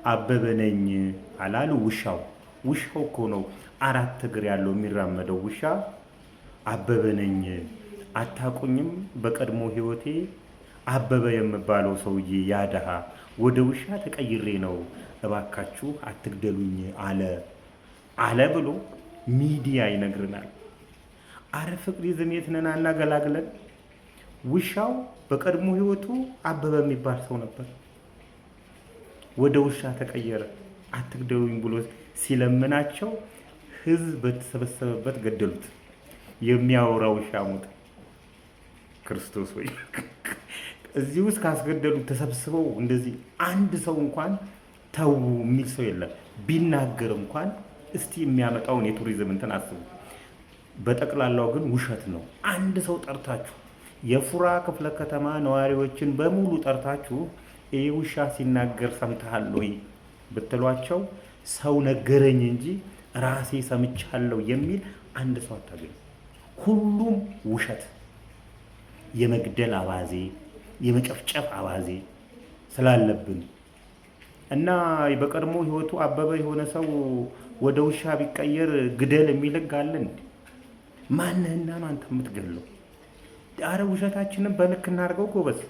አበበ ነኝ አላሉ። ውሻው እኮ ነው 4 እግር ያለው የሚራመደው ውሻ። አበበ ነኝ አታቁኝም? በቀድሞ ህይወቴ አበበ የምባለው ሰውዬ ያደሃ ወደ ውሻ ተቀይሬ ነው፣ እባካችሁ አትግደሉኝ አለ ብሎ ሚዲያ ይነግርናል። አረ ፍቅሪዝም የት ነን አናገላግለን። ውሻው በቀድሞ ህይወቱ አበበ የሚባል ሰው ነበር፣ ወደ ውሻ ተቀየረ፣ አትግደሉኝ ብሎ ሲለምናቸው ህዝብ በተሰበሰበበት ገደሉት። የሚያወራ ውሻ ሞተ። ክርስቶስ ወይ እዚህ ውስጥ ካስገደሉት ተሰብስበው እንደዚህ አንድ ሰው እንኳን ተው የሚል ሰው የለም። ቢናገር እንኳን እስቲ የሚያመጣውን የቱሪዝም እንትን አስቡ። በጠቅላላው ግን ውሸት ነው። አንድ ሰው ጠርታችሁ የፉራ ክፍለ ከተማ ነዋሪዎችን በሙሉ ጠርታችሁ ይሄ ውሻ ሲናገር ሰምተሃል ወይ ብትሏቸው ሰው ነገረኝ እንጂ ራሴ ሰምቻለሁ የሚል አንድ ሰው አታገኙ። ሁሉም ውሸት፣ የመግደል አባዜ፣ የመጨፍጨፍ አባዜ ስላለብን እና በቀድሞ ህይወቱ አበበ የሆነ ሰው ወደ ውሻ ቢቀየር ግደል የሚል ህግ አለን? ማንህና ነው አንተ የምትገለው? አረ ውሸታችንን በልክ እናድርገው ጎበዝ።